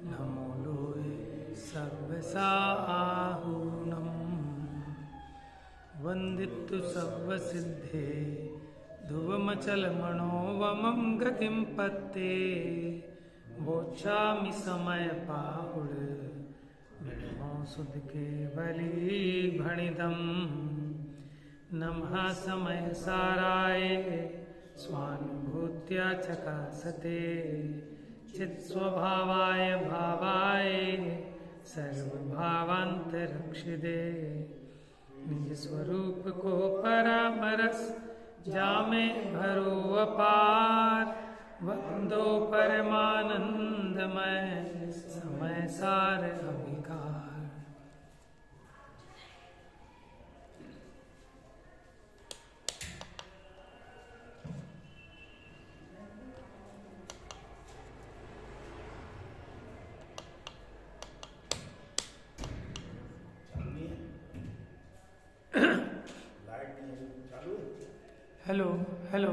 नमो लोये सर्वसाहुनम् वन्दितु सर्वसिद्धे ध्रुवमचलमणोवमं गतिं पत्ते वोच्छामि समयपाहुळ विमोसुदकेवली भणिदम् नमः समयसाराय स्वानुभूत्या चकासते चित्स्वभावाय भावाय सर्वभावान्तरक्षिदे निज स्वरूप को परामरस जामे भरो अपार वंदो परमानंदमय समय सार अभिकार। हेलो हेलो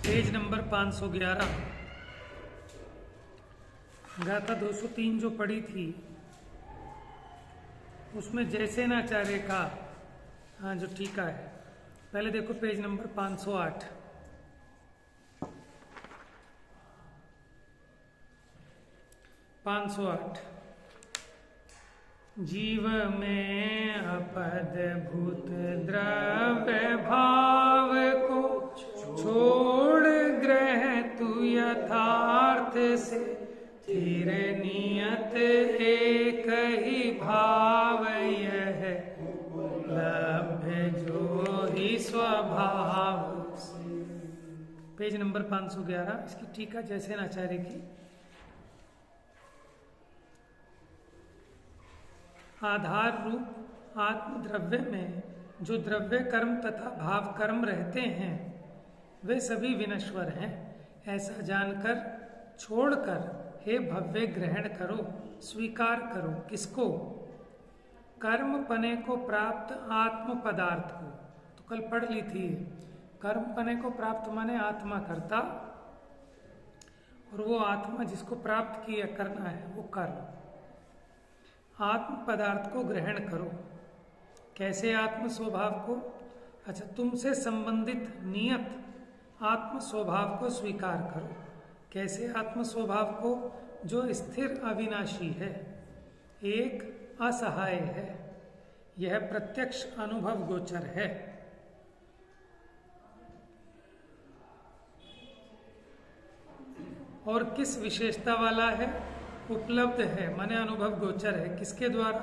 पेज नंबर 511 गाथा 203 जो पढ़ी थी उसमें जयसेनाचार्य का जो टीका है, पहले देखो पेज नंबर 508। जीव में अपद भूत द्रव्य भाव को छोड़ ग्रह तू यथार्थ से स्थिर नियत एक ही भाव यह लभ्य जो ही स्वभाव से। पेज नंबर 511 इसकी टीका जयसेनाचार्य की। आधार रूप आत्म द्रव्य में जो द्रव्य कर्म तथा भाव कर्म रहते हैं वे सभी विनश्वर हैं, ऐसा जानकर छोड़कर हे भव्य ग्रहण करो, स्वीकार करो। किसको? कर्म पने को प्राप्त आत्म पदार्थ को। तो कल पढ़ ली थी, कर्म पने को प्राप्त माने आत्मा करता, और वो आत्मा जिसको प्राप्त किया करना है वो कर्म। आत्म पदार्थ को ग्रहण करो। कैसे आत्म स्वभाव को? अच्छा, तुमसे संबंधित नियत आत्म स्वभाव को स्वीकार करो। कैसे आत्म स्वभाव को? जो स्थिर अविनाशी है, एक असहाय है, यह प्रत्यक्ष अनुभव गोचर है। और किस विशेषता वाला है? उपलब्ध है माने अनुभव गोचर है। किसके द्वारा?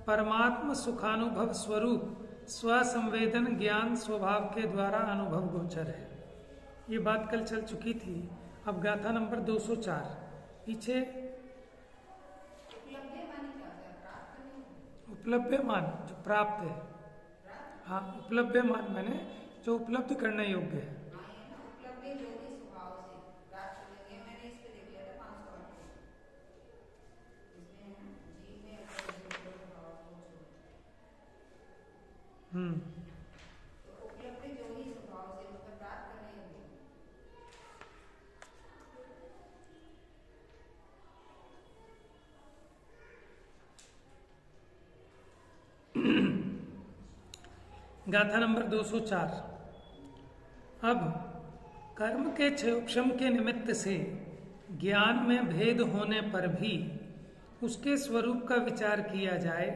परमात्म सुखानुभव स्वरूप स्वसंवेदन ज्ञान स्वभाव के द्वारा अनुभव गोचर है। ये बात कल चल चुकी थी। अब गाथा नंबर 204 पीछे। उपलब्ध मान जो प्राप्त है, हाँ उपलब्ध मान माने जो उपलब्ध करने योग्य है। गाथा नंबर 204। अब कर्म के क्षयोक्षम के निमित्त से ज्ञान में भेद होने पर भी उसके स्वरूप का विचार किया जाए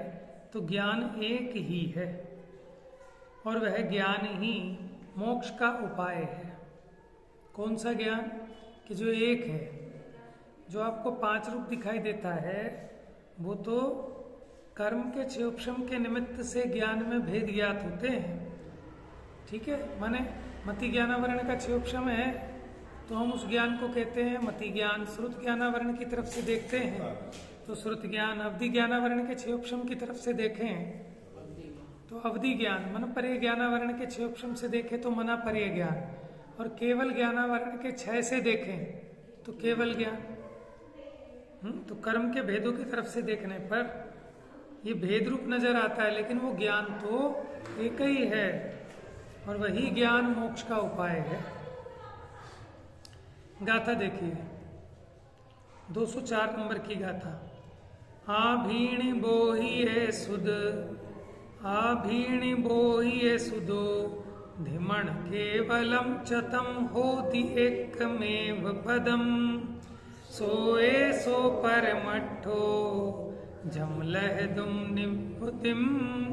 तो ज्ञान एक ही है, और वह ज्ञान ही मोक्ष का उपाय है। कौन सा ज्ञान? कि जो एक है, जो आपको 5 रूप दिखाई देता है, वो तो कर्म के क्षयोक्षम के निमित्त से ज्ञान में भेद ज्ञात होते हैं। ठीक है, माने मति ज्ञानावरण का क्षयोक्षम है तो हम उस ज्ञान को कहते हैं मति ज्ञान। श्रुत ज्ञानावरण की तरफ से देखते हैं तो श्रुत ज्ञान। अवधि ज्ञानावरण के क्षयोक्षम की तरफ से देखें तो अवधि ज्ञान। मन पर्य ज्ञानावरण के क्षयोक्षम से देखें तो मना पर्य ज्ञान, और केवल ज्ञानावरण के क्षय से देखें तो केवल ज्ञान। तो कर्म के भेदों की तरफ से देखने पर ये भेद रूप नजर आता है, लेकिन वो ज्ञान तो एक ही है। और वही ज्ञान मोक्ष का उपाय है। गाथा देखिए, 204 नंबर की गाथा। आभीण बोहिए सुद, आभीण बोहिए सुदो, धिमण केवलम चतम होति एकमेव पदम, सोए सो परमठो जमलह दुम निपुतिम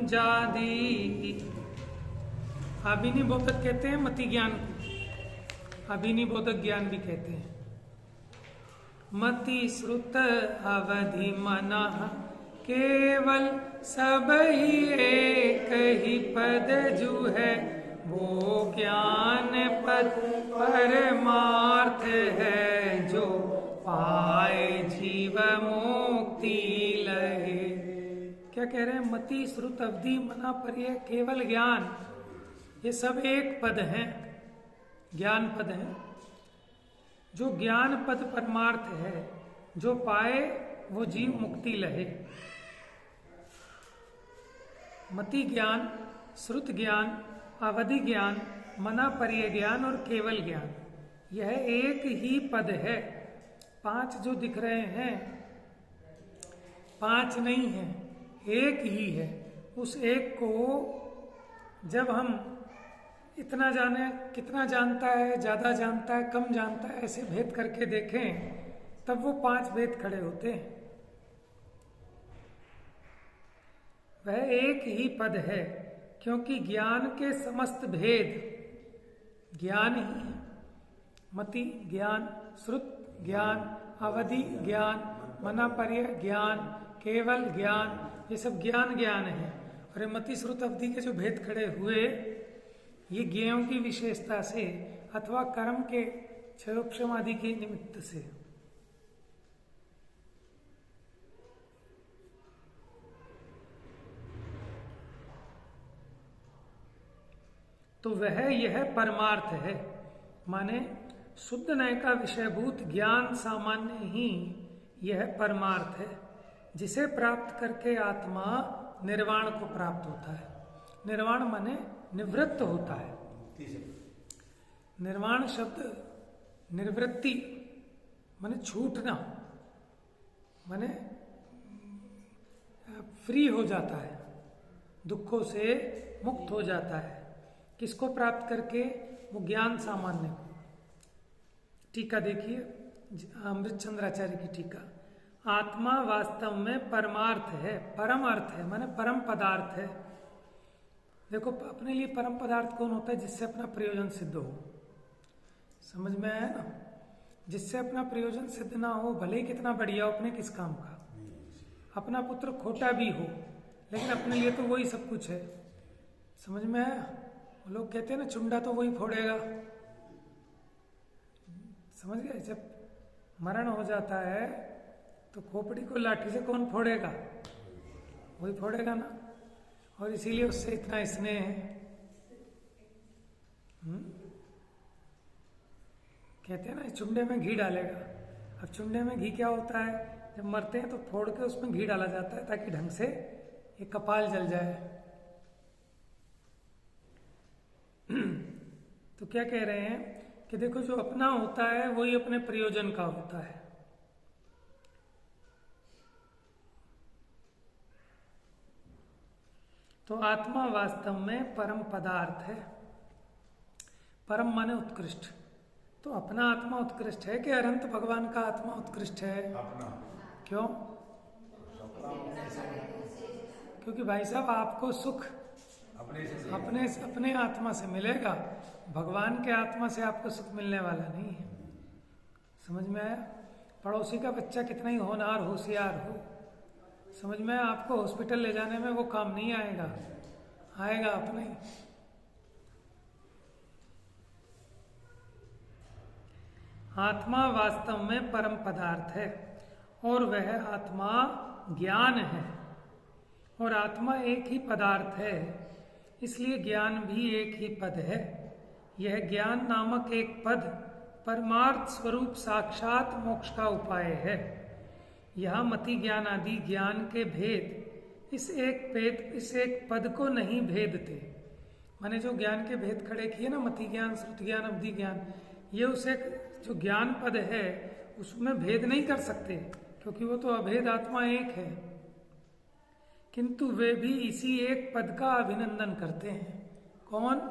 जादी। अभिनी बोधक कहते हैं मति ज्ञान को, अभिनी बोधक ज्ञान भी कहते हैं। मति श्रुत अवधि मना केवल सब ही एक ही पद जू है, वो ज्ञान पद परमार्थ है, जो पाए जीव मुक्ति लहे। क्या कह रहे हैं? मति श्रुत अवधि मना पर्य केवल ज्ञान, ये सब एक पद हैं, ज्ञान पद हैं। जो ज्ञान पद परमार्थ है, जो पाए वो जीव मुक्ति लहे। मति ज्ञान, श्रुत ज्ञान, अवधि ज्ञान, मना पर्य ज्ञान और केवल ज्ञान, यह एक ही पद है। 5 जो दिख रहे हैं 5 नहीं है, एक ही है। उस एक को जब हम इतना जाने, कितना जानता है, ज्यादा जानता है, कम जानता है, ऐसे भेद करके देखें, तब वो 5 भेद खड़े होते हैं। वह एक ही पद है, क्योंकि ज्ञान के समस्त भेद ज्ञान ही है। मति ज्ञान, श्रुत ज्ञान, अवधि ज्ञान, मनापर्य ज्ञान, केवल ज्ञान, ये सब ज्ञान ज्ञान है। और ये मति श्रुत अवधि के जो भेद खड़े हुए, ये ज्ञेयों की विशेषता से अथवा कर्म के क्षयोक्षम आदि के निमित्त से। तो वह यह परमार्थ है, माने शुद्ध नय का विषयभूत ज्ञान सामान्य ही यह परमार्थ है, जिसे प्राप्त करके आत्मा निर्वाण को प्राप्त होता है। निर्वाण माने निवृत्त होता है। निर्वाण शब्द निर्वृत्ति माने छूटना, माने फ्री हो जाता है, दुखों से मुक्त हो जाता है। किसको प्राप्त करके? वो ज्ञान सामान्य को। टीका देखिए, अमृतचंद्राचार्य की टीका। आत्मा वास्तव में परमार्थ है, परम अर्थ है, माने परम पदार्थ है। देखो, अपने लिए परम पदार्थ कौन होता है? जिससे अपना प्रयोजन सिद्ध हो। समझ में आया ना? जिससे अपना प्रयोजन सिद्ध ना हो, भले ही कितना बढ़िया हो, अपने किस काम का। अपना पुत्र खोटा भी हो, लेकिन अपने लिए तो वही सब कुछ है। समझ में आया? लोग कहते हैं ना, चुंडा तो वही फोड़ेगा। समझ गए? जब मरण हो जाता है तो खोपड़ी को लाठी से कौन फोड़ेगा? वही फोड़ेगा ना। और इसीलिए उससे इतना स्नेह है। कहते हैं ना, चुंडे में घी डालेगा। अब चुंडे में घी क्या होता है? जब मरते हैं तो फोड़ के उसमें घी डाला जाता है, ताकि ढंग से ये कपाल जल जाए। तो क्या कह रहे हैं कि देखो, जो अपना होता है वही अपने प्रयोजन का होता है। तो आत्मा वास्तव में परम पदार्थ है। परम माने उत्कृष्ट। तो अपना आत्मा उत्कृष्ट है कि अनंत भगवान का आत्मा उत्कृष्ट है? अपना। क्यों? क्योंकि भाई साहब, आपको सुख अपने आत्मा से मिलेगा, भगवान के आत्मा से आपको सुख मिलने वाला नहीं है। समझ में आया? पड़ोसी का बच्चा कितना ही होनहार होशियार हो, समझ में, आपको हॉस्पिटल ले जाने में वो काम नहीं आएगा, आएगा अपने। आत्मा वास्तव में परम पदार्थ है और वह आत्मा ज्ञान है। और आत्मा एक ही पदार्थ है, इसलिए ज्ञान भी एक ही पद है। यह ज्ञान नामक एक पद परमार्थ स्वरूप साक्षात मोक्ष का उपाय है। यहाँ मति ज्ञान आदि ज्ञान के भेद इस एक पद को नहीं भेदते, माने जो ज्ञान के भेद खड़े किए ना, मति ज्ञान, श्रुति ज्ञान, अवधि ज्ञान, ये उसे जो ज्ञान पद है उसमें भेद नहीं कर सकते, क्योंकि वो तो अभेद आत्मा एक है। किंतु वे भी इसी एक पद का अभिनंदन करते हैं। कौन?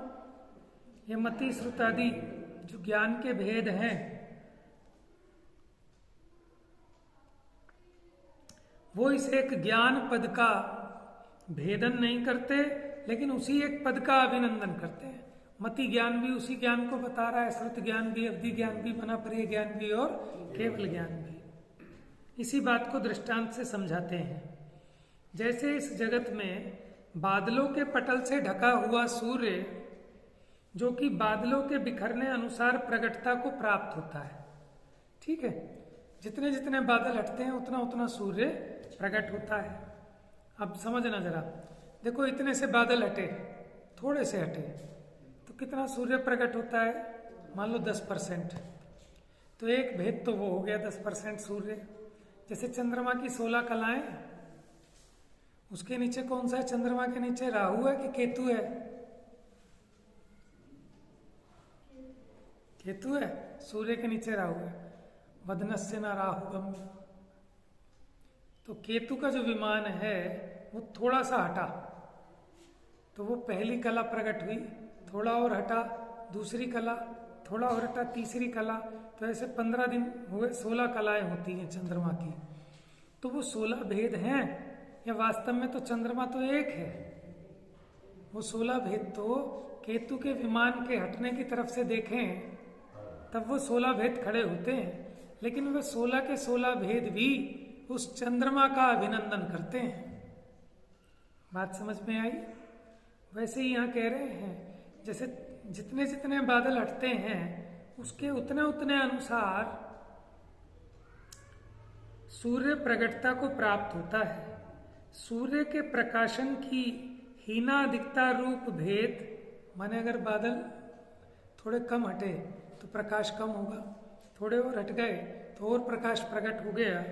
ये मति, श्रुत आदि जो ज्ञान के भेद हैं, वो इस एक ज्ञान पद का भेदन नहीं करते, लेकिन उसी एक पद का अभिनंदन करते हैं। मति ज्ञान भी उसी ज्ञान को बता रहा है, श्रुत ज्ञान भी, अवधि ज्ञान भी, मना परिय ज्ञान भी और केवल ज्ञान भी। इसी बात को दृष्टांत से समझाते हैं। जैसे इस जगत में बादलों के पटल से ढका हुआ सूर्य, जो कि बादलों के बिखरने अनुसार प्रगटता को प्राप्त होता है, ठीक है, जितने जितने बादल हटते हैं उतना उतना सूर्य प्रकट होता है। अब समझना जरा, देखो इतने से बादल हटे, थोड़े से हटे, तो कितना सूर्य प्रकट होता है? मान लो 10%, तो एक भेद तो वो हो गया 10% सूर्य। जैसे चंद्रमा की 16 कलाएं, उसके नीचे कौन सा है? चंद्रमा के नीचे राहु है कि केतु है? केतु है। सूर्य के नीचे राहु है। वदनस्य न राहु गम। तो केतु का जो विमान है वो थोड़ा सा हटा, तो वो पहली कला प्रकट हुई, थोड़ा और हटा दूसरी कला, थोड़ा और हटा तीसरी कला, तो ऐसे 15 दिन हुए, 16 कलाएं होती हैं चंद्रमा की। तो वो 16 भेद हैं या वास्तव में तो चंद्रमा तो एक है? वो 16 भेद तो केतु के विमान के हटने की तरफ से देखें तब वो 16 भेद खड़े होते हैं, लेकिन वे 16 के 16 भेद भी उस चंद्रमा का अभिनंदन करते हैं। बात समझ में आई? वैसे ही यहाँ कह रहे हैं, जैसे जितने जितने बादल हटते हैं उसके उतने उतने अनुसार सूर्य प्रगटता को प्राप्त होता है। सूर्य के प्रकाशन की हीनाधिकता रूप भेद, माने अगर बादल थोड़े कम हटे तो प्रकाश कम होगा, थोड़े और हट गए तो और प्रकाश प्रकट हो गया।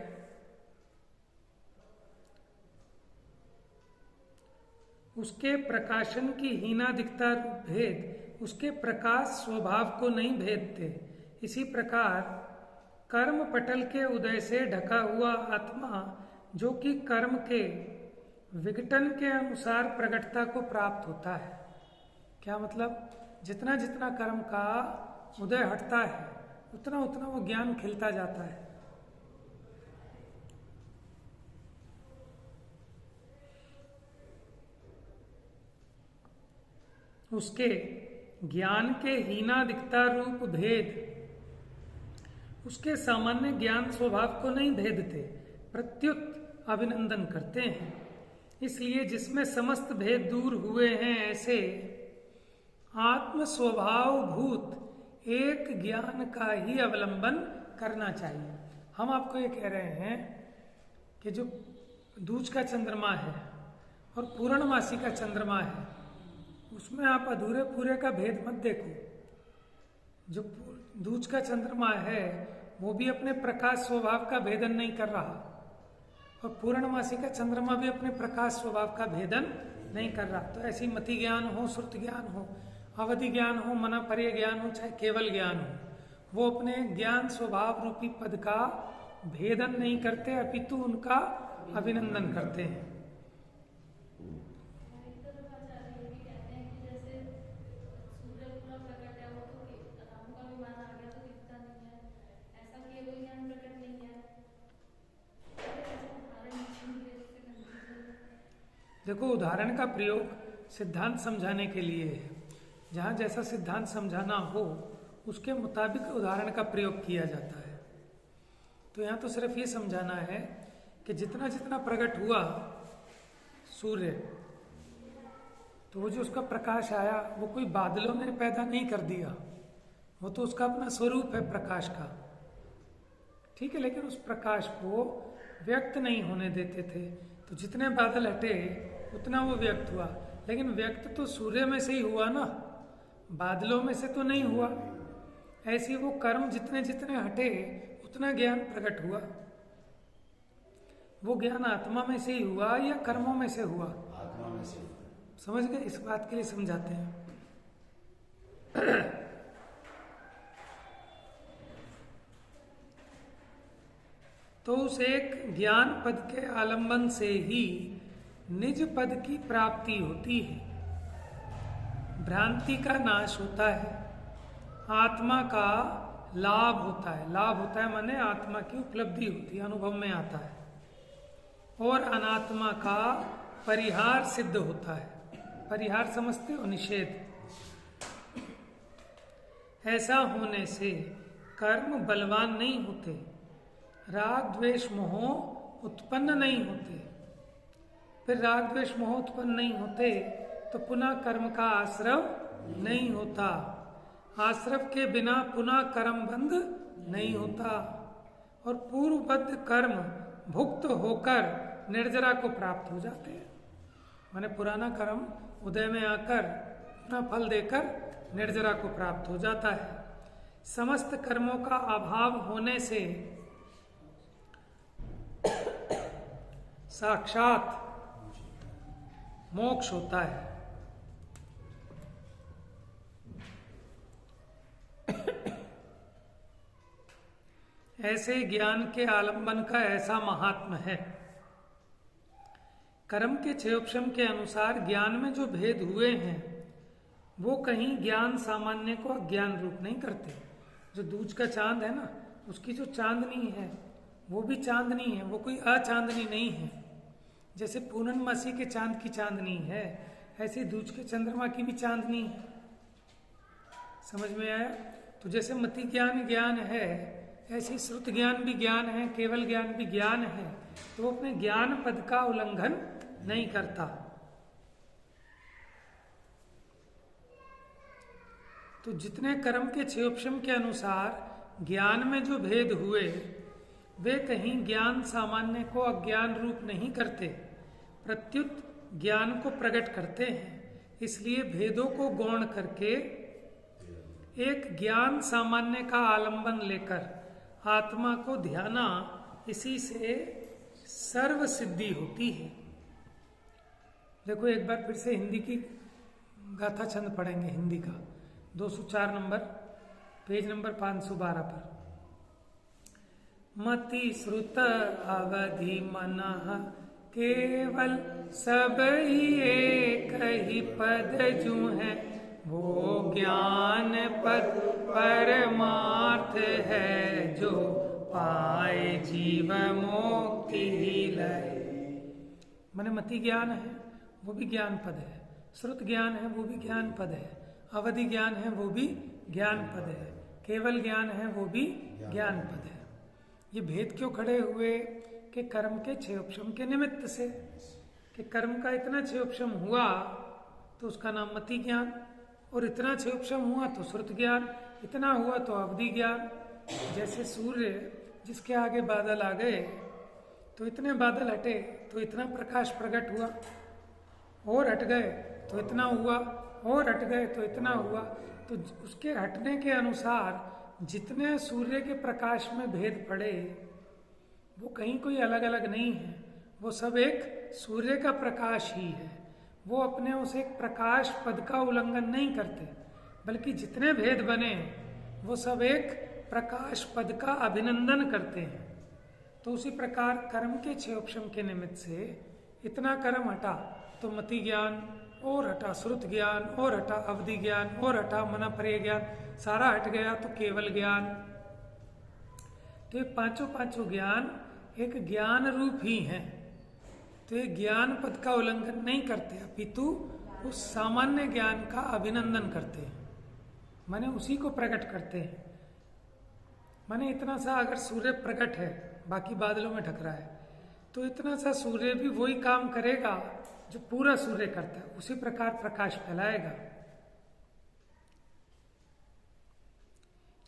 उसके प्रकाशन की हीनाधिकता रूप भेद उसके प्रकाश स्वभाव को नहीं भेदते। इसी प्रकार कर्म पटल के उदय से ढका हुआ आत्मा, जो कि कर्म के विघटन के अनुसार प्रगटता को प्राप्त होता है। क्या मतलब? जितना जितना कर्म का उदय हटता है उतना उतना वो ज्ञान खिलता जाता है। उसके ज्ञान के हीनाधिकता रूप भेद उसके सामान्य ज्ञान स्वभाव को नहीं भेदते, प्रत्युत अभिनंदन करते हैं। इसलिए जिसमें समस्त भेद दूर हुए हैं, ऐसे आत्म स्वभाव भूत एक ज्ञान का ही अवलंबन करना चाहिए। हम आपको ये कह रहे हैं कि जो दूज का चंद्रमा है और पूर्णमासी का चंद्रमा है, उसमें आप अधूरे पूरे का भेद मत देखो। जो दूज का चंद्रमा है वो भी अपने प्रकाश स्वभाव का भेदन नहीं कर रहा, और पूर्णमासी का चंद्रमा भी अपने प्रकाश स्वभाव का भेदन नहीं कर रहा। तो ऐसी मति ज्ञान हो, श्रुत ज्ञान हो, अवधि ज्ञान हो, मना परिय ज्ञान हो, चाहे केवल ज्ञान हो, वो अपने ज्ञान स्वभाव रूपी पद का भेदन नहीं करते, अपितु उनका अभिनंदन करते हैं। देखो, उदाहरण का प्रयोग सिद्धांत समझाने के लिए है। जहाँ जैसा सिद्धांत समझाना हो उसके मुताबिक उदाहरण का प्रयोग किया जाता है। तो यहाँ तो सिर्फ ये समझाना है कि जितना जितना प्रकट हुआ सूर्य, तो वो जो उसका प्रकाश आया वो कोई बादलों ने पैदा नहीं कर दिया, वो तो उसका अपना स्वरूप है प्रकाश का, ठीक है। लेकिन उस प्रकाश को व्यक्त नहीं होने देते थे, तो जितने बादल हटे उतना वो व्यक्त हुआ। लेकिन व्यक्त तो सूर्य में से ही हुआ ना, बादलों में से तो नहीं हुआ। ऐसे वो कर्म जितने जितने हटे उतना ज्ञान प्रकट हुआ। वो ज्ञान आत्मा में से ही हुआ या कर्मों में से हुआ? आत्मा में से। समझ गए? इस बात के लिए समझाते हैं। तो उस एक ज्ञान पद के आलंबन से ही निज पद की प्राप्ति होती है, भ्रांति का नाश होता है, आत्मा का लाभ होता है। लाभ होता है माने आत्मा की उपलब्धि होती है, अनुभव में आता है, और अनात्मा का परिहार सिद्ध होता है। परिहार समझते हो? निषेध। ऐसा होने से कर्म बलवान नहीं होते, राग द्वेष मोह उत्पन्न नहीं होते। फिर राग द्वेष मोह उत्पन्न नहीं होते तो पुनः कर्म का आश्रव नहीं होता, आश्रव के बिना पुनः कर्म बंध नहीं होता, और पूर्वबद्ध कर्म भुक्त होकर निर्जरा को प्राप्त हो जाते हैं। माने पुराना कर्म उदय में आकर अपना फल देकर निर्जरा को प्राप्त हो जाता है। समस्त कर्मों का अभाव होने से साक्षात मोक्ष होता है। ऐसे ज्ञान के आलंबन का ऐसा महात्म है। कर्म के क्षयोपशम के अनुसार ज्ञान में जो भेद हुए हैं वो कहीं ज्ञान सामान्य को अज्ञान रूप नहीं करते। जो दूज का चांद है ना, उसकी जो चांदनी है वो भी चांदनी है, वो कोई अचांदनी नहीं है। जैसे पूर्णमासी के चांद की चांदनी है, ऐसे दूज के चंद्रमा की भी चांदनी है। समझ में आया? तो जैसे मति ज्ञान ज्ञान है, ऐसे श्रुत ज्ञान भी ज्ञान है, केवल ज्ञान भी ज्ञान है। तो वो अपने ज्ञान पद का उल्लंघन नहीं करता। तो जितने कर्म के क्षयोपशम के अनुसार ज्ञान में जो भेद हुए वे कहीं ज्ञान सामान्य को अज्ञान रूप नहीं करते, प्रत्युत ज्ञान को प्रकट करते हैं। इसलिए भेदों को गौण करके एक ज्ञान सामान्य का आलंबन लेकर आत्मा को ध्याना, इसी से सर्व सिद्धि होती है। देखो एक बार फिर से हिंदी की गाथा छंद पढ़ेंगे, हिंदी का 204 नंबर, पेज नंबर 512 पर। मति श्रुत अवधि मनः केवल सब ही एक ही पद जो है, वो ज्ञान पद परमार्थ है, जो पाए जीव मोक्ति ही लय। माने मति ज्ञान है वो भी ज्ञान पद है, श्रुत ज्ञान है वो भी ज्ञान पद है, अवधि ज्ञान है वो भी ज्ञान पद है, केवल ज्ञान है वो भी ज्ञान पद है। ये भेद क्यों खड़े हुए? कि कर्म के क्षयोपशम के निमित्त से, कि कर्म का इतना क्षयोपशम हुआ तो उसका नाम मति ज्ञान, और इतना क्षयोपशम हुआ तो श्रुत ज्ञान, इतना हुआ तो अवधि ज्ञान। जैसे सूर्य जिसके आगे बादल आ गए तो इतने बादल हटे तो इतना प्रकाश प्रकट हुआ, और हट गए तो इतना हुआ, और हट गए तो इतना हुआ। तो उसके हटने के अनुसार जितने सूर्य के प्रकाश में भेद पड़े वो कहीं कोई अलग अलग नहीं है, वो सब एक सूर्य का प्रकाश ही है। वो अपने उस एक प्रकाश पद का उल्लंघन नहीं करते, बल्कि जितने भेद बने वो सब एक प्रकाश पद का अभिनंदन करते हैं। तो उसी प्रकार कर्म के क्षयोपशम के निमित्त से इतना कर्म हटा तो मति ज्ञान, और हटा श्रुत ज्ञान, और हटा अवधि ज्ञान, और हटा मनःपर्य ज्ञान, सारा हट गया तो केवल ज्ञान। तो ये पांचों ज्ञान एक ज्ञान रूप ही हैं। तो ये ज्ञान पद का उल्लंघन नहीं करते, अपितु उस सामान्य ज्ञान का अभिनंदन करते हैं, माने उसी को प्रकट करते हैं। माने इतना सा अगर सूर्य प्रकट है, बाकी बादलों में ढक रहा है, तो इतना सा सूर्य भी वही काम करेगा जो पूरा सूर्य करता है, उसी प्रकार प्रकाश फैलाएगा।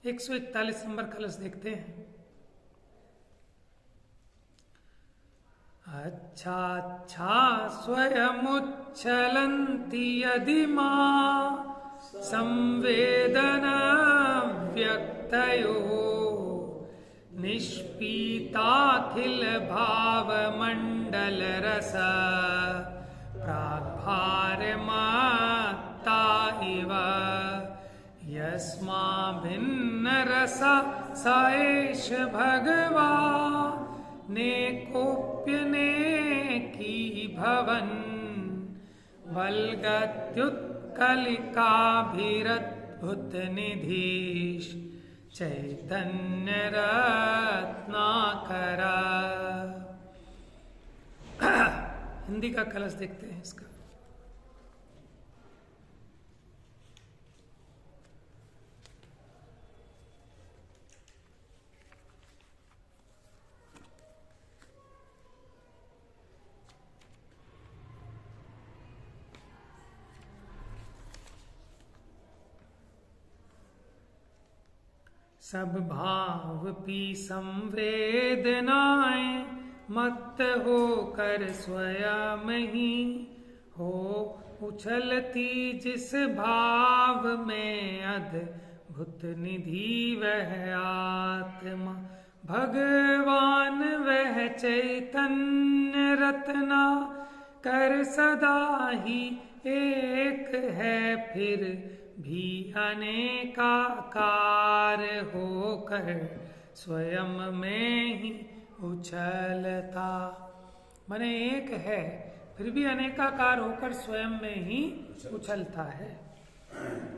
141 नंबर कलश देखते हैं। अच्छा स्वयं उच्छलन्ति यदि मां संवेदना व्यक्तयो, निष्पीताखिल भाव मंडल रस प्राग्भार माता इव, यस्मा भिन्न रसा साएश भगवा नेकोप्यने की भवन बलगत्युत्कलिकाभिरद्भुत निधीश चैतन्य रत्नाकरा। हिंदी का कलश देखते हैं इसका। सब भाव पी संवेदनाएं मत हो कर स्वयं ही हो उछलती जिस भाव में अद्भुत निधि वह आत्मा भगवान वह चैतन्य रत्ना कर सदा ही एक है फिर भी अनेकाकार होकर स्वयं में ही उछलता। माने एक है फिर भी अनेकाकार होकर स्वयं में ही उछलता है।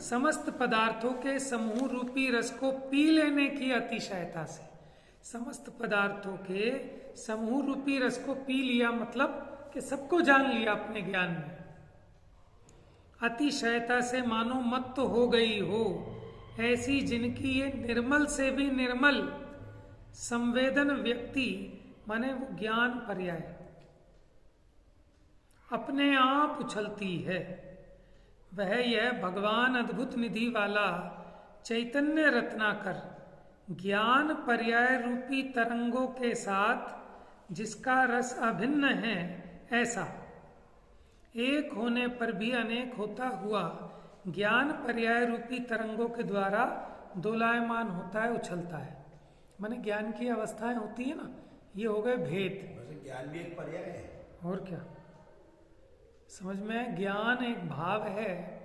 समस्त पदार्थों के समूह रूपी रस को पी लेने की अतिशयता से, समस्त पदार्थों के समूह रूपी रस को पी लिया मतलब कि सबको जान लिया अपने ज्ञान में। अतिशयता से मानो मत तो हो गई हो, ऐसी जिनकी ये निर्मल से भी निर्मल संवेदन व्यक्ति माने वो ज्ञान पर्याय अपने आप उछलती है, वह यह भगवान अद्भुत निधि वाला चैतन्य रत्नाकर ज्ञान पर्याय रूपी तरंगों के साथ जिसका रस अभिन्न है, ऐसा एक होने पर भी अनेक होता हुआ ज्ञान पर्याय रूपी तरंगों के द्वारा दोलायमान होता है, उछलता है। माने ज्ञान की अवस्थाएं होती है ना, ये हो गए भेद। ज्ञान भी एक पर्याय है और क्या समझ में? ज्ञान एक भाव है,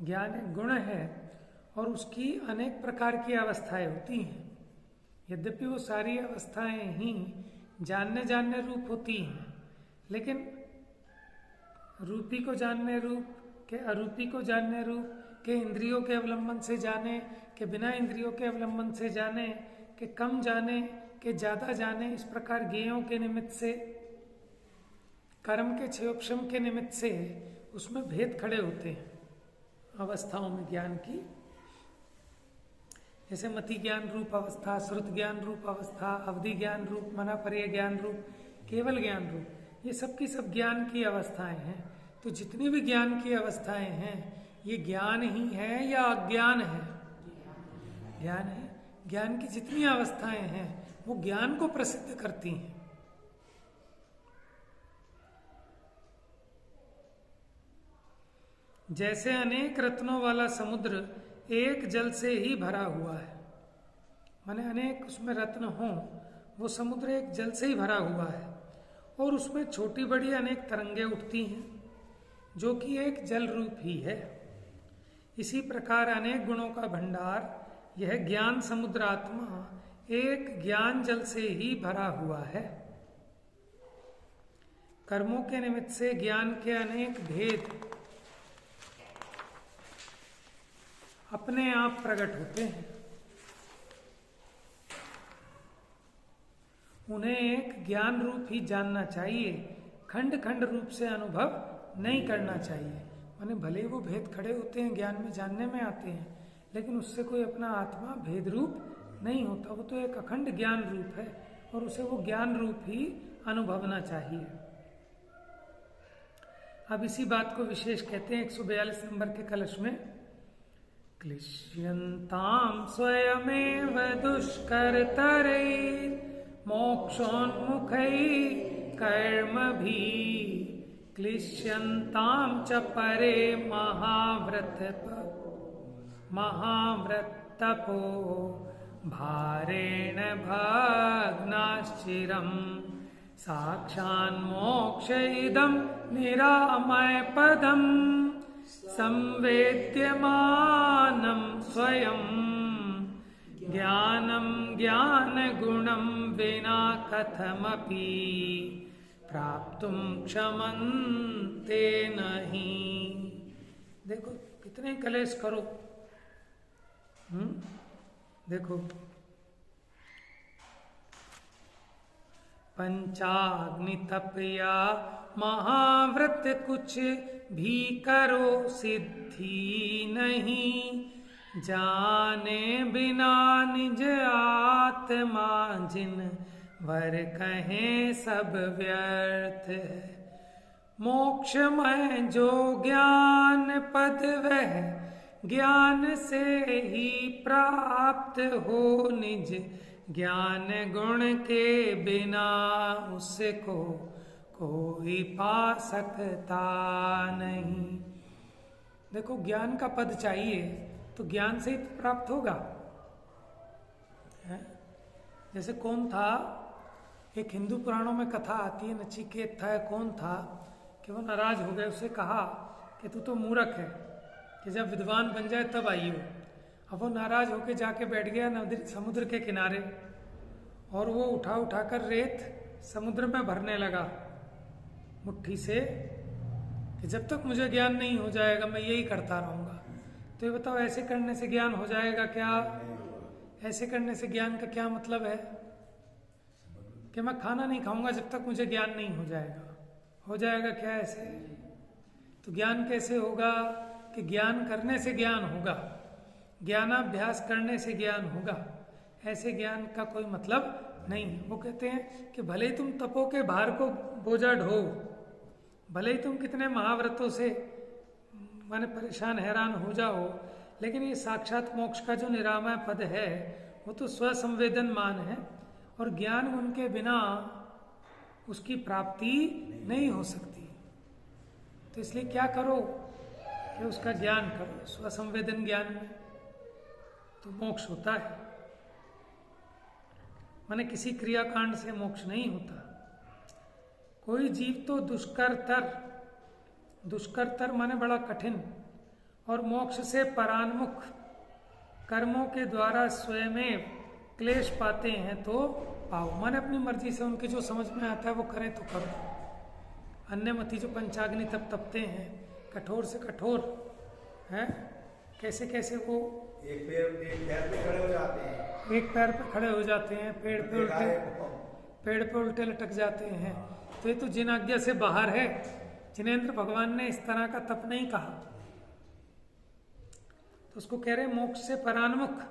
ज्ञान एक गुण है और उसकी अनेक प्रकार की अवस्थाएं होती हैं। यद्यपि वो सारी अवस्थाएं ही जानने रूप होती हैं, लेकिन रूपी को जानने रूप के अरूपी को जानने रूप के इंद्रियों के अवलंबन से जाने के बिना इंद्रियों के अवलंबन से जाने के कम जाने के ज्यादा जाने, इस प्रकार ज्ञेयों के निमित्त से कर्म के क्षयोक्षम के निमित्त से उसमें भेद खड़े होते हैं अवस्थाओं में ज्ञान की। जैसे मति ज्ञान रूप अवस्था, श्रुत ज्ञान रूप अवस्था, अवधि ज्ञान रूप, मनापर्य ज्ञान रूप, केवल ज्ञान रूप, ये सब की सब ज्ञान की अवस्थाएं हैं। तो जितनी भी ज्ञान की अवस्थाएं हैं ये ज्ञान ही है या अज्ञान है? ज्ञान है। ज्ञान की जितनी अवस्थाएं हैं वो ज्ञान को प्रसिद्ध करती हैं। जैसे अनेक रत्नों वाला समुद्र एक जल से ही भरा हुआ है, माने अनेक उसमें रत्न हों, वो समुद्र एक जल से ही भरा हुआ है और उसमें छोटी बड़ी अनेक तरंगे उठती हैं जो कि एक जल रूप ही है। इसी प्रकार अनेक गुणों का भंडार यह ज्ञान समुद्र आत्मा एक ज्ञान जल से ही भरा हुआ है। कर्मों के निमित्त से ज्ञान के अनेक भेद अपने आप प्रकट होते हैं। उन्हें एक ज्ञान रूप ही जानना चाहिए, खंड खंड रूप से अनुभव नहीं करना चाहिए। माने भले वो भेद खड़े होते हैं, ज्ञान में जानने में आते हैं, लेकिन उससे कोई अपना आत्मा भेद रूप नहीं होता। वो तो एक अखंड ज्ञान रूप है और उसे वो ज्ञान रूप ही अनुभवना चाहिए। अब इसी बात को विशेष कहते हैं 142 नंबर के कलश में, क्लिश्यन्ताम स्वयमेव दुष्कर्तरे मोक्षोन्मुखै कर्म भी क्लिश्यन्ताम च परे महाव्रतपो भारेण भग्नाश्चिरम् साक्षान्मोक्ष इदं निरामय पदम् संवेद्यमानं स्वयं ज्ञानं ज्ञानगुणं विना कथमपि प्राप्तुं क्षमन्ते नहीं। देखो कितने कलेश करो, देखो पंचाग्नि तप या महाव्रत कुछ भी करो सिद्धि नहीं, जाने बिना निज आत्मा जिन वर कहें सब व्यर्थ है। मोक्ष में जो ज्ञान पद वह ज्ञान से ही प्राप्त हो, निज ज्ञान गुण के बिना उसको कोई पा सकता नहीं। देखो ज्ञान का पद चाहिए तो ज्ञान से ही प्राप्त होगा है? जैसे कौन था, एक हिंदू पुराणों में कथा आती है, नचिकेत था कौन था कि वो नाराज हो गए, उसे कहा कि तू तो मूर्ख है कि जब विद्वान बन जाए तब आइयो। अब वो नाराज होके जाके बैठ गया समुद्र के किनारे और वो उठा उठाकर रेत समुद्र में भरने लगा मुट्ठी से कि जब तक मुझे ज्ञान नहीं हो जाएगा मैं यही करता रहूंगा। तो ये बताओ ऐसे करने से ज्ञान हो जाएगा क्या? ऐसे करने से ज्ञान का क्या मतलब है कि मैं खाना नहीं खाऊंगा जब तक मुझे ज्ञान नहीं हो जाएगा। हो जाएगा क्या ऐसे? तो ज्ञान कैसे होगा कि ज्ञान करने से ज्ञान होगा, ज्ञानाभ्यास करने से ज्ञान होगा। ऐसे ज्ञान का कोई मतलब नहीं। वो कहते हैं कि भले ही तुम तपो के भार को बोझा ढो, भले ही तुम कितने महाव्रतों से माने परेशान हैरान हो जाओ, लेकिन ये साक्षात मोक्ष का जो निरामय पद है वो तो स्वसंवेदन मान है और ज्ञान उनके बिना उसकी प्राप्ति नहीं हो सकती। तो इसलिए क्या करो कि उसका ज्ञान करो, स्वसंवेदन ज्ञान में तो मोक्ष होता है। माने किसी क्रियाकांड से मोक्ष नहीं होता। कोई जीव तो दुष्करतर माने बड़ा कठिन और मोक्ष से परान्मुख कर्मों के द्वारा स्वयं क्लेश पाते हैं तो पाओ। माने अपनी मर्जी से उनके जो समझ में आता है वो करें तो करो। अन्यमति जो पंचाग्नि तप तपते हैं कठोर से कठोर है, कैसे कैसे वो एक पैर पे खड़े हो जाते हैं, एक पैर पे खड़े हो जाते हैं, पेड़ पे उल्टे लटक जाते हैं। तो ये तो जिन आज्ञा से बाहर है। जिनेंद्र भगवान ने इस तरह का तप नहीं कहा। तो उसको कह रहे मोक्ष से परान्मुख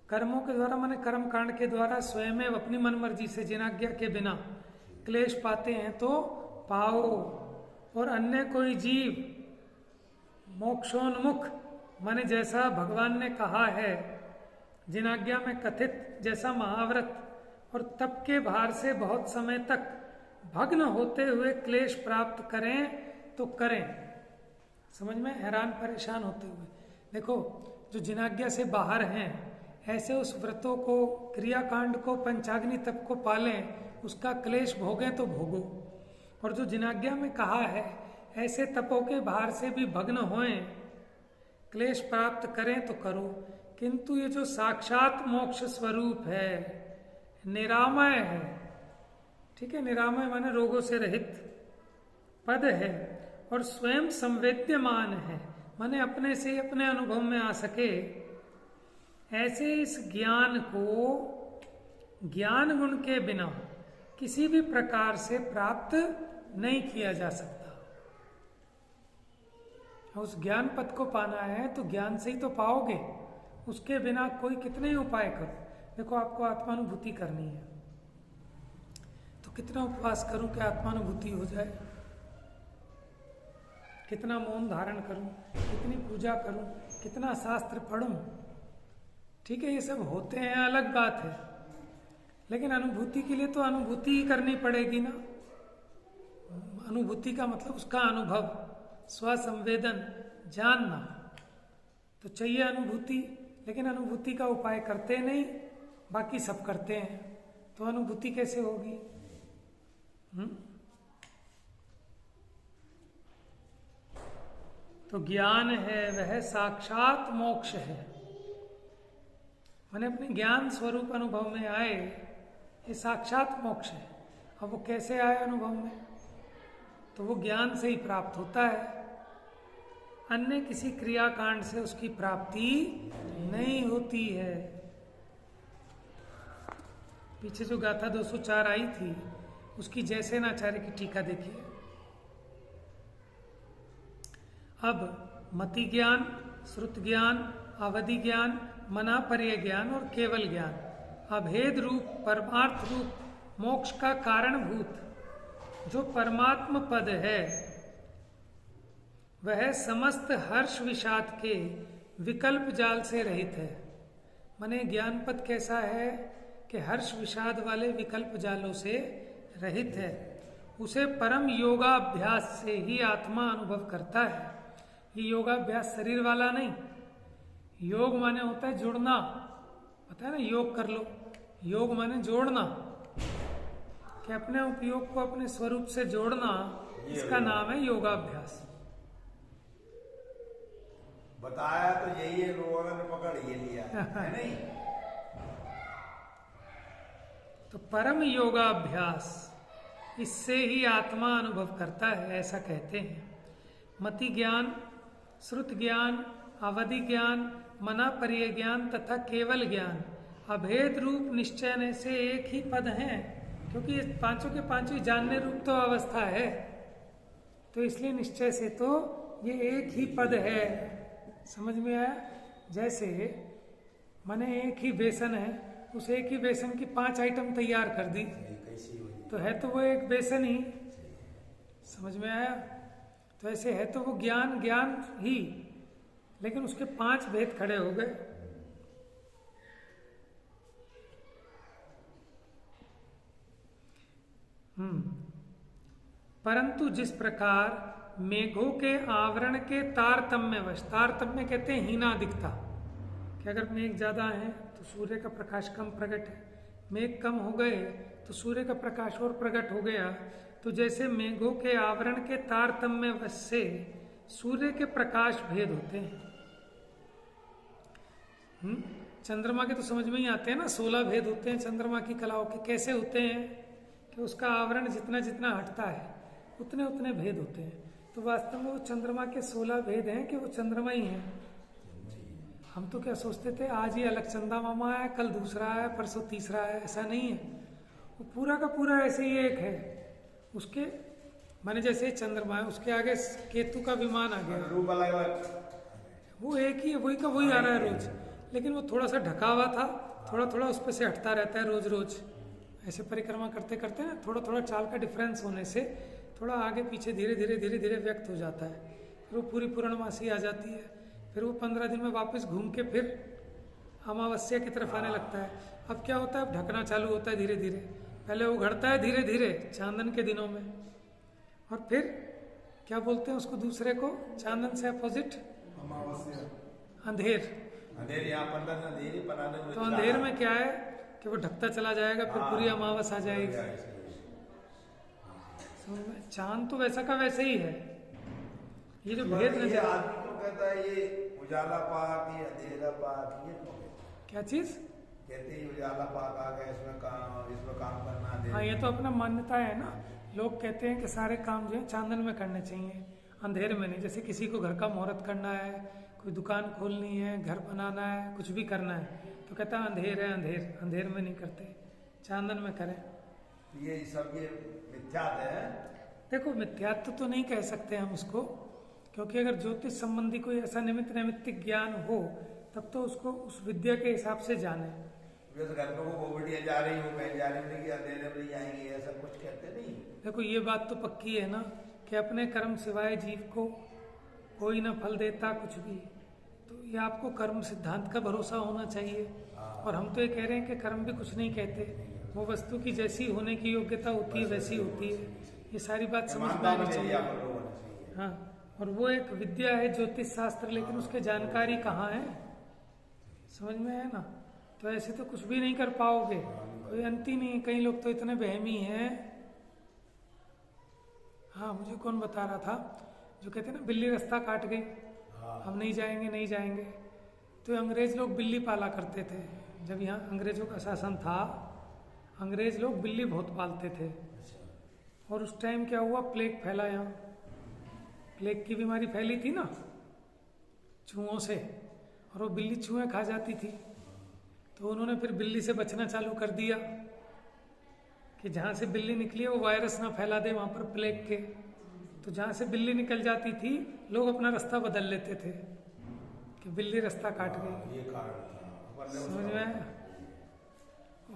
कर्मों के द्वारा माने कर्म कांड के द्वारा स्वयं अपनी मन मर्जी से जिन आज्ञा के बिना क्लेश पाते हैं तो पाओ। और अन्य कोई जीव मोक्षोन्मुख माने जैसा भगवान ने कहा है जिन आज्ञा में कथित जैसा महाव्रत और तप के भार से बहुत समय तक भग्न होते हुए क्लेश प्राप्त करें तो करें। समझ में? हैरान परेशान होते हुए। देखो जो जिन आज्ञा से बाहर हैं ऐसे उस व्रतों को क्रियाकांड को पंचाग्नि तप को पालें, उसका क्लेश भोगें तो भोगो। और जो जिन आज्ञा में कहा है ऐसे तपों के भार से भी भग्न होएं, क्लेश प्राप्त करें तो करो। किंतु ये जो साक्षात मोक्ष स्वरूप है निरामय है, ठीक है, निरामय माने रोगों से रहित पद है और स्वयं संवेद्यमान है माने अपने से अपने अनुभव में आ सके। ऐसे इस ज्ञान को ज्ञान गुण के बिना किसी भी प्रकार से प्राप्त नहीं किया जा सकता। उस ज्ञान पद को पाना है तो ज्ञान से ही तो पाओगे, उसके बिना कोई कितने ही उपाय करो। देखो आपको आत्मानुभूति करनी है तो कितना उपवास करूं कि आत्मानुभूति हो जाए, कितना मौन धारण करूं, कितनी पूजा करूं, कितना शास्त्र पढ़ूं, ठीक है, ये सब होते हैं, अलग बात है। लेकिन अनुभूति के लिए तो अनुभूति ही करनी पड़ेगी ना। अनुभूति का मतलब उसका अनुभव, स्वसंवेदन, जानना तो चाहिए अनुभूति। लेकिन अनुभूति का उपाय करते नहीं, बाकी सब करते हैं, तो अनुभूति कैसे होगी? तो ज्ञान है वह साक्षात मोक्ष है। मैंने अपने ज्ञान स्वरूप अनुभव में आए, ये साक्षात मोक्ष है। अब वो कैसे आए अनुभव में? तो वो ज्ञान से ही प्राप्त होता है, अन्य किसी क्रियाकांड से उसकी प्राप्ति नहीं होती है। पीछे जो गाथा 204 आई थी उसकी जयसेनाचार्य की टीका देखिए। अब मति ज्ञान, श्रुत ज्ञान, अवधि ज्ञान, मनापर्य ज्ञान और केवल ज्ञान अभेद रूप परमार्थ रूप मोक्ष का कारणभूत जो परमात्म पद है वह समस्त हर्ष विषाद के विकल्प जाल से रहित है। माने ज्ञान पद कैसा है कि हर्ष विषाद वाले विकल्प जालों से रहित है। उसे परम योगाभ्यास से ही आत्मा अनुभव करता है। ये योगाभ्यास शरीर वाला नहीं। योग माने होता है जुड़ना, पता है ना, योग कर लो। योग माने जोड़ना, कि अपने उपयोग को अपने स्वरूप से जोड़ना, इसका नाम है योगाभ्यास। बताया तो यही है, लोगों ने पकड़ ये लिया है नहीं। तो परम योगाभ्यास, इससे ही आत्मा अनुभव करता है, ऐसा कहते हैं। मति ज्ञान, श्रुत ज्ञान, अवधि ज्ञान, मनापर्य ज्ञान तथा केवल ज्ञान अभेद रूप निश्चय से एक ही पद हैं, क्योंकि ये पांचों के पांचों जानने रूप तो अवस्था है, तो इसलिए निश्चय से तो ये एक ही पद है। समझ में आया? जैसे माने एक ही बेसन है, उस एक ही बेसन की 5 आइटम तैयार कर दी तो है तो वो एक बेसन ही। समझ में आया? तो ऐसे है तो वो ज्ञान ज्ञान ही, लेकिन उसके 5 भेद खड़े हो गए। परंतु जिस प्रकार मेघों के आवरण के तारतम्यवश, तारतम्य कहते हैं हीनादिकता, कि अगर मेघ ज्यादा है तो सूर्य का प्रकाश कम प्रकट है, मेघ कम हो गए तो सूर्य का प्रकाश और प्रकट हो गया। तो जैसे मेघों के आवरण के तारतम्यवश से सूर्य के प्रकाश भेद होते हैं। चंद्रमा के तो समझ में ही आते हैं ना, 16 भेद होते हैं चंद्रमा की कलाओं के। कैसे होते हैं कि उसका आवरण जितना जितना हटता है उतने उतने भेद होते हैं। तो वास्तव में वो चंद्रमा के 16 भेद हैं कि वो चंद्रमा ही हैं। हम तो क्या सोचते थे आज ये अलग चंदा मामा है, कल दूसरा है, परसों तीसरा है, ऐसा नहीं है। वो पूरा का पूरा ऐसे ही एक है। उसके माने जैसे चंद्रमा है, उसके आगे केतु का विमान आ गया, रूप अलग अलग, वो एक ही है, वही का वही आ रहा है रोज, लेकिन वो थोड़ा सा ढका हुआ था, थोड़ा थोड़ा उस पर से हटता रहता है रोज रोज। ऐसे परिक्रमा करते करते ना थोड़ा थोड़ा चाल का डिफरेंस होने से थोड़ा आगे पीछे धीरे धीरे धीरे धीरे व्यक्त हो जाता है। फिर वो पूरी पूर्णमासी आ जाती है, फिर वो 15 दिन में वापस घूम के फिर अमावस्या की तरफ आने लगता है। अब क्या होता है, अब ढकना चालू होता है धीरे धीरे। पहले वो घटता है धीरे धीरे चांदन के दिनों में, और फिर क्या बोलते हैं उसको दूसरे को, चांदन से अपोजिट अंधेर। अंधेर यहाँ 15 दिन अंधेर ही बनाने में, तो अंधेर में क्या है कि वो ढकता चला जाएगा, फिर पूरी अमावस आ जाएगी। चांद तो वैसा का वैसे ही है। ये जो भेद ये आदमी तो कहता है ये उजाला पाक, ये अंधेरा पाक, ये क्या चीज कहते हैं उजाला पाक आ गया, इसमें काम करना दे। हाँ, ये तो अपना मान्यता है ना। लोग कहते हैं कि सारे काम जो है चांदन में करने चाहिए, अंधेरे में नहीं। जैसे किसी को घर का मुहूर्त करना है, कोई दुकान खोलनी है, घर बनाना है, कुछ भी करना है, तो कहता है अंधेर है, अंधेर, अंधेर में नहीं करते, चांदन में करें। ये सब ये मिथ्यात्व है। देखो, मिथ्यात्व तो नहीं कह सकते हम उसको, क्योंकि अगर ज्योतिष संबंधी कोई ऐसा निमित्त नैमित्तिक ज्ञान हो तब तो उसको उस विद्या के हिसाब से जाने। जैसे घर में वो बेटियां जा रही हो, मैं जा रही हूँ, अंधेरे में नहीं आएंगे, ऐसा कुछ कहते नहीं। देखो, ये बात तो पक्की है ना कि अपने कर्म सिवाय जीव को कोई ना फल देता कुछ भी। तो ये आपको कर्म सिद्धांत का भरोसा होना चाहिए। और हम तो ये कह रहे हैं कि कर्म भी कुछ नहीं कहते, वो वस्तु की जैसी होने की योग्यता होती है वैसी होती है। ये सारी बात समझ में आनी चाहिए। हाँ, और वो एक विद्या है ज्योतिष शास्त्र, लेकिन उसके जानकारी कहाँ है, समझ में है ना। तो ऐसे तो कुछ भी नहीं कर पाओगे, कोई अंत ही नहीं। कई लोग तो इतने बहमी हैं। हाँ, मुझे कौन बता रहा था, जो कहते हैं ना बिल्ली रास्ता काट गई, हम नहीं जाएंगे नहीं जाएंगे। तो अंग्रेज लोग बिल्ली पाला करते थे। जब यहाँ अंग्रेजों का शासन था, अंग्रेज लोग बिल्ली बहुत पालते थे। और उस टाइम क्या हुआ, प्लेग फैला यहाँ। प्लेग की बीमारी फैली थी ना चूहों से, और वो बिल्ली चूहे खा जाती थी। तो उन्होंने फिर बिल्ली से बचना चालू कर दिया कि जहाँ से बिल्ली निकली है वो वायरस ना फैला दे वहाँ पर प्लेग के। तो जहाँ से बिल्ली निकल जाती थी लोग अपना रास्ता बदल लेते थे कि बिल्ली रास्ता काट गई। ये कारण था। समझ में आया?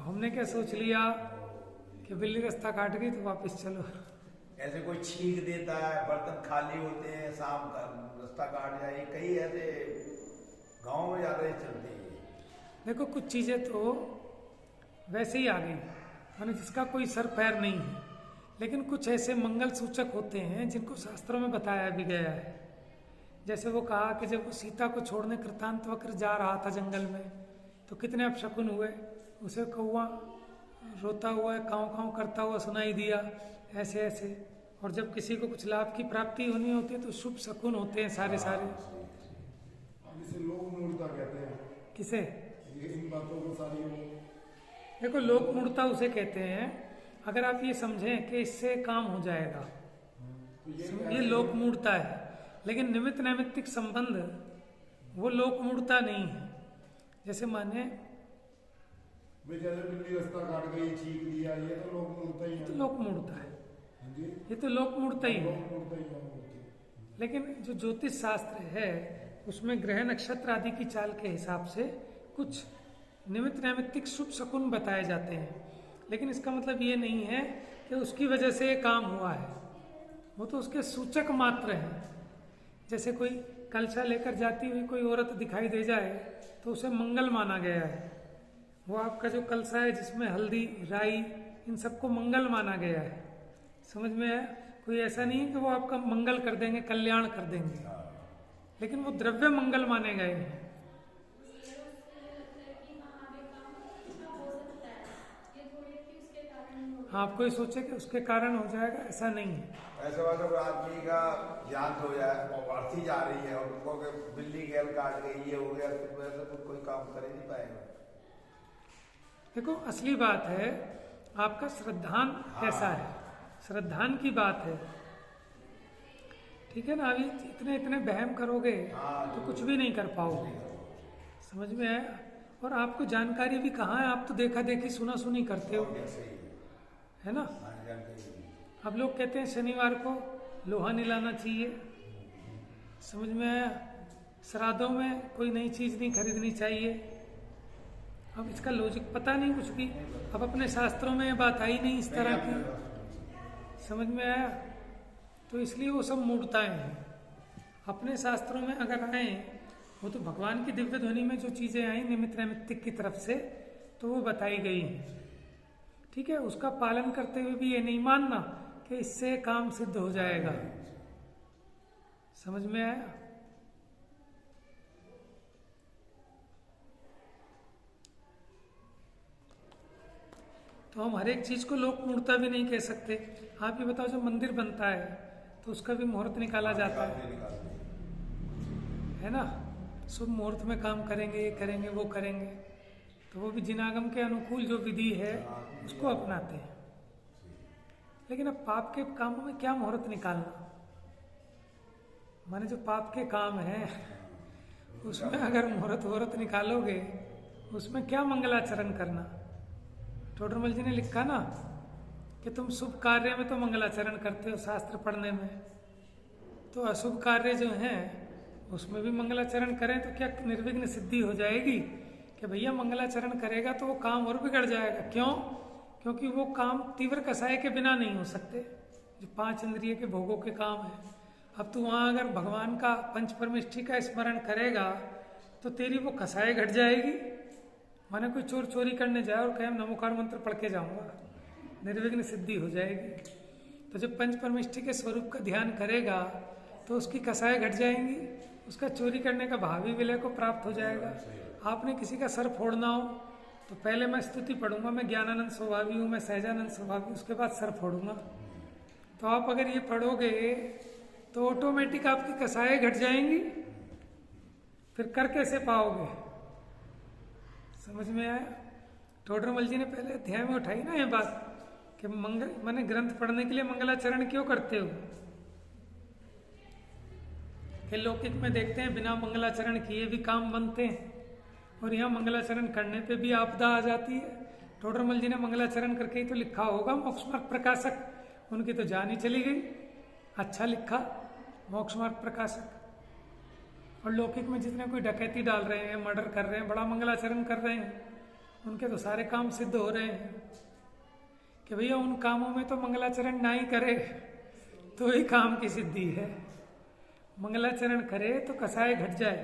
हमने क्या सोच लिया कि बिल्ली रास्ता काट गई तो वापस चलो। ऐसे कोई छींक देता है, बर्तन खाली होते हैं, शाम का रास्ता काट जाए, कई ऐसे गांव में ज्यादा ही चलते हैं। देखो कुछ चीजें तो वैसे ही आ गई, माने जिसका कोई सर पैर नहीं है। लेकिन कुछ ऐसे मंगल सूचक होते हैं जिनको शास्त्रों में बताया भी गया है। जैसे वो कहा कि जब वो सीता को छोड़ने कृतांतवक्र जा रहा था जंगल में, तो कितने अपशकुन हुए। उसे कौवा रोता हुआ काँव काँव करता हुआ सुनाई दिया, ऐसे ऐसे। और जब किसी को कुछ लाभ की प्राप्ति होनी होती है तो शुभ शकुन होते हैं सारे सारे। इसे लोक मूर्ता कहते हैं। किसे? ये इन बातों को सारी देखो लोक मूर्ता उसे कहते हैं अगर आप ये समझें कि इससे काम हो जाएगा, तो ये लोक मूर्ता है। लेकिन निमित्त नैमित्तिक संबंध वो लोक मूर्ता नहीं है। जैसे माने जैसे बिल्ली रास्ता काट गई, छींक दिया, ये तो लोक मूर्ता ही है। तो लोक मूर्ता है, हाँ जी, ये तो लोक मूर्ता ही है। लोक मूर्ता ही है। लेकिन जो ज्योतिष शास्त्र है उसमें ग्रह नक्षत्र आदि की चाल के हिसाब से कुछ निमित्त नैमित्तिक शुभ शकुन बताए जाते हैं। लेकिन इसका मतलब ये नहीं है कि उसकी वजह से काम हुआ है, वो तो उसके सूचक मात्र हैं। जैसे कोई कलशा लेकर जाती हुई कोई औरत दिखाई दे जाए तो उसे मंगल माना गया है। वो आपका जो कलशा है जिसमें हल्दी राई इन सबको मंगल माना गया है। समझ में आया? कोई ऐसा नहीं है कि वो आपका मंगल कर देंगे, कल्याण कर देंगे, लेकिन वो द्रव्य मंगल माने गए हैं। आप कोई सोचे कि उसके कारण हो जाएगा, ऐसा नहीं है। ऐसे बात आदमी का ज्ञान हो जाए और बढ़ती जा रही है और उनको कि बिल्ली गैल काट गई, ये हो गया, तो ऐसे तो कोई काम कर ही नहीं पाएगा। देखो असली बात है आपका श्रद्धान कैसा है, श्रद्धान की बात है। ठीक है ना? अभी इतने इतने वहम करोगे तो कुछ भी नहीं कर पाओगे। समझ में आया? और आपको जानकारी भी कहाँ है, आप तो देखा देखी सुना सुनी करते हो, है ना? अब लोग कहते हैं शनिवार को लोहा नहीं लाना चाहिए। समझ में आया? श्राद्धों में कोई नई चीज नहीं खरीदनी चाहिए। अब इसका लॉजिक पता नहीं कुछ भी। अब अपने शास्त्रों में बात आई नहीं इस तरह की। समझ में आया? तो इसलिए वो सब मूर्ताएं हैं। अपने शास्त्रों में अगर आए वो तो भगवान की दिव्य ध्वनि में जो चीजें आई निमित्त नैमित्तिक की तरफ से तो वो बताई गई हैं। ठीक है? उसका पालन करते हुए भी ये नहीं मानना कि इससे काम सिद्ध हो जाएगा। समझ में आया? तो हम हर एक चीज को लोक मूर्ता भी नहीं कह सकते। आप ये बताओ, जब मंदिर बनता है तो उसका भी मुहूर्त निकाला जाता है ना? शुभ मुहूर्त में काम करेंगे, ये करेंगे, वो करेंगे। तो वो भी जिनागम के अनुकूल जो विधि है उसको अपनाते हैं। लेकिन अब पाप के कामों में क्या मुहूर्त निकालना? माने जो पाप के काम है उसमें अगर मुहूर्त निकालोगे उसमें क्या मंगलाचरण करना? टोडरमल जी ने लिखा ना कि तुम शुभ कार्य में तो मंगलाचरण करते हो शास्त्र पढ़ने में, तो अशुभ कार्य जो हैं उसमें भी मंगलाचरण करें तो क्या निर्विघ्न सिद्धि हो जाएगी? कि भैया मंगलाचरण करेगा तो वो काम और बिगड़ जाएगा। क्यों? क्योंकि वो काम तीव्र कसाय के बिना नहीं हो सकते, जो 5 इंद्रिय के भोगों के काम है। अब तू वहां अगर भगवान का पंच परमेष्ठी का स्मरण करेगा तो तेरी वो कसाय घट जाएगी। माने कोई चोर चोरी करने जाए और कहे नमोकार मंत्र पढ़ के जाऊंगा, निर्विघ्न सिद्धि हो जाएगी। तो जब पंच परमेष्ठी के स्वरूप का ध्यान करेगा तो उसकी कसाय घट जाएंगी, उसका चोरी करने का भावी विलय को प्राप्त हो जाएगा। आपने किसी का सर फोड़ना हो तो पहले मैं स्तुति पढ़ूंगा, मैं ज्ञानानंद स्वभावी हूँ, मैं सहजानंद स्वभावी, उसके बाद सर फोड़ूंगा। तो आप अगर ये पढ़ोगे तो ऑटोमेटिक आपकी कसाएं घट जाएंगी फिर कर कैसे पाओगे? समझ में आया? टोडरमल जी ने पहले अध्याय में उठाई ना ये बात कि माने ग्रंथ पढ़ने के लिए मंगलाचरण क्यों करते हो? कि लौकिक में देखते हैं बिना मंगलाचरण किए भी काम बनते हैं, और यहाँ मंगलाचरण करने पे भी आपदा आ जाती है। टोडरमल जी ने मंगलाचरण करके ही तो लिखा होगा मोक्ष मार्ग प्रकाशक, उनकी तो जान ही चली गई। अच्छा लिखा मोक्ष मार्ग प्रकाशक। और लौकिक में जितने कोई डकैती डाल रहे हैं, मर्डर कर रहे हैं, बड़ा मंगलाचरण कर रहे हैं, उनके तो सारे काम सिद्ध हो रहे हैं कि भैया उन कामों में तो मंगलाचरण ना ही करे तो ही काम की सिद्धि है। मंगलाचरण करे तो कसाय घट जाए,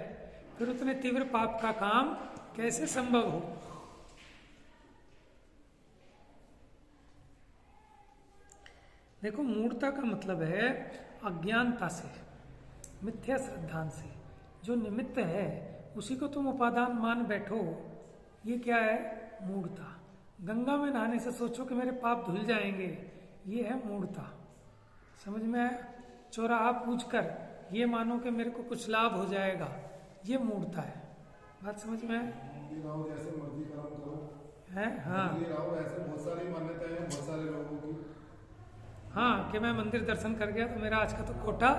फिर उतने तीव्र पाप का काम कैसे संभव हो? देखो, मूढ़ता का मतलब है अज्ञानता से, मिथ्या श्रद्धान से। जो निमित्त है उसी को तुम उपादान मान बैठो, ये क्या है? मूढ़ता। गंगा में नहाने से सोचो कि मेरे पाप धुल जाएंगे, ये है मूढ़ता। समझ में आया? चौराहा पूछकर ये मानो कि मेरे को कुछ लाभ हो जाएगा, ये मूढ़ता है। बात समझ में आया? जैसे मर्जी कर्म करो है। हाँ, ऐसे बहुत सारी मान्यताएं हैं बहुत सारे लोगों की। हाँ, कि मैं मंदिर दर्शन कर गया तो मेरा आज का तो कोटा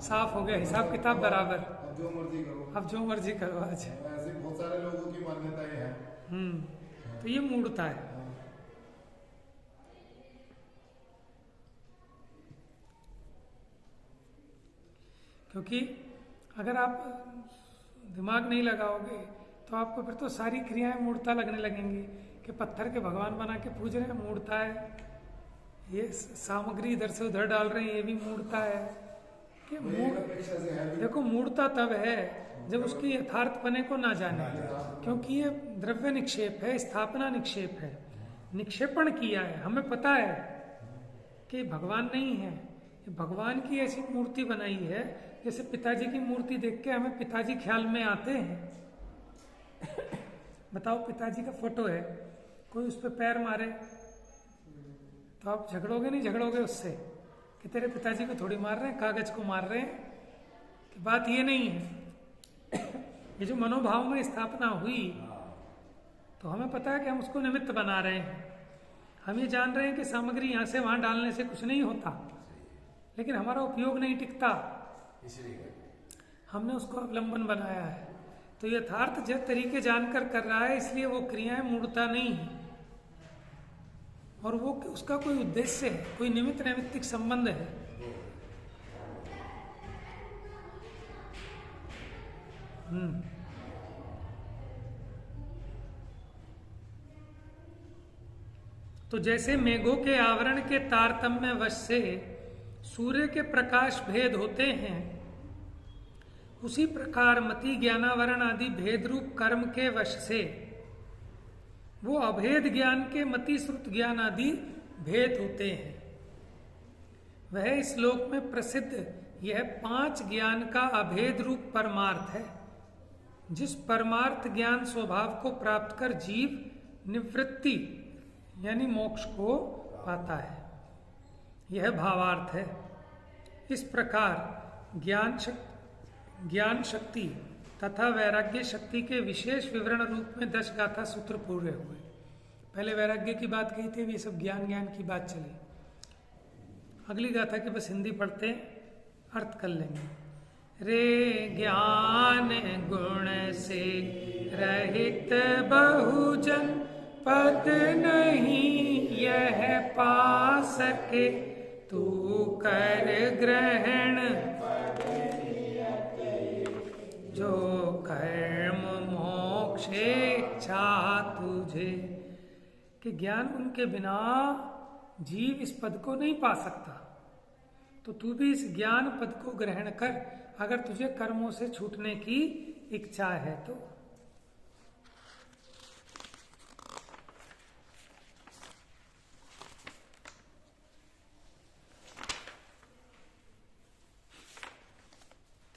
साफ हो गया, हिसाब किताब बराबर, अब जो मर्जी करो, अब जो मर्जी करो आज। ऐसे बहुत सारे लोगों की मान्यताएं हैं। तो ये मूढ़ता है। क्योंकि अगर आप दिमाग नहीं लगाओगे तो आपको फिर तो सारी क्रियाएं मूढ़ता लगने लगेंगी कि पत्थर के भगवान बना के पूज रहे हैं, मूढ़ता है। ये सामग्री इधर से उधर डाल रहे हैं, ये भी मूढ़ता है। कि देखो, मूढ़ता तब है जब उसकी यथार्थपने को ना जाने, क्योंकि ये द्रव्य निक्षेप है, स्थापना निक्षेप है, निक्षेपण किया है। हमें पता है कि भगवान नहीं है, ये भगवान की ऐसी मूर्ति बनाई है। जैसे पिताजी की मूर्ति देख के हमें पिताजी ख्याल में आते हैं। बताओ, पिताजी का फोटो है, कोई उस पर पैर मारे तो आप झगड़ोगे? नहीं झगड़ोगे उससे कि तेरे पिताजी को थोड़ी मार रहे हैं, कागज को मार रहे हैं। कि बात ये नहीं है। ये जो मनोभाव में स्थापना हुई, तो हमें पता है कि हम उसको निमित्त बना रहे हैं। हम ये जान रहे हैं कि सामग्री यहाँ से वहां डालने से कुछ नहीं होता, लेकिन हमारा उपयोग नहीं टिकता, इसलिए हमने उसको अवलंबन बनाया है। तो यथार्थ जब तरीके जानकर कर रहा है, इसलिए वो क्रियाएं मूढ़ता नहीं है, और वो उसका कोई उद्देश्य है, कोई निमित्त नैमित्तिक संबंध है। तो जैसे मेघों के आवरण के तारतम्य वश से सूर्य के प्रकाश भेद होते हैं, उसी प्रकार मति ज्ञानावरण आदि भेद रूप कर्म के वश से वो अभेद ज्ञान के मति श्रुत ज्ञान आदि भेद होते हैं। वह इस श्लोक में प्रसिद्ध यह 5 ज्ञान का अभेद रूप परमार्थ है, जिस परमार्थ ज्ञान स्वभाव को प्राप्त कर जीव निवृत्ति यानी मोक्ष को पाता है, यह भावार्थ है। इस प्रकार ज्ञान शक्ति तथा वैराग्य शक्ति के विशेष विवरण रूप में 10 गाथा सूत्र पूरे हुए। पहले वैराग्य की बात कही थी, ये सब ज्ञान की बात चली। अगली गाथा की बस हिंदी पढ़ते अर्थ कर लेंगे। रे ज्ञान गुण से रहित बहुजन पद नहीं यह पा सके, तू कर ग्रहण जो कर्म मोक्ष इच्छा तुझे। कि ज्ञान उनके बिना जीव इस पद को नहीं पा सकता, तो तू भी इस ज्ञान पद को ग्रहण कर, अगर तुझे कर्मों से छूटने की इच्छा है तो।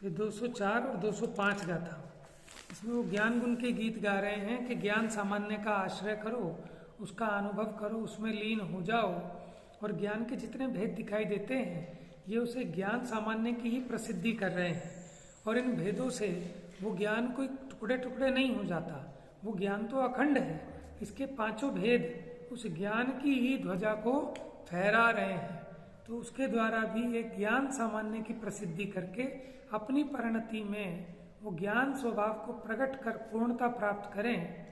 तो 204 और 205 गाथा, इसमें वो ज्ञान गुण के गीत गा रहे हैं कि ज्ञान सामान्य का आश्रय करो, उसका अनुभव करो, उसमें लीन हो जाओ, और ज्ञान के जितने भेद दिखाई देते हैं ये उसे ज्ञान सामान्य की ही प्रसिद्धि कर रहे हैं, और इन भेदों से वो ज्ञान कोई टुकड़े टुकड़े नहीं हो जाता, वो ज्ञान तो अखंड है। इसके पांचों भेद उस ज्ञान की ही ध्वजा को फहरा रहे हैं। तो उसके द्वारा भी एक ज्ञान सामान्य की प्रसिद्धि करके अपनी परिणति में वो ज्ञान स्वभाव को प्रकट कर पूर्णता प्राप्त करें,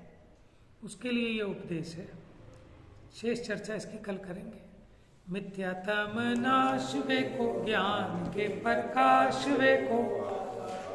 उसके लिए ये उपदेश है। शेष चर्चा इसकी कल करेंगे। मिथ्यातम नाश वे को, ज्ञान के प्रकाश वे को,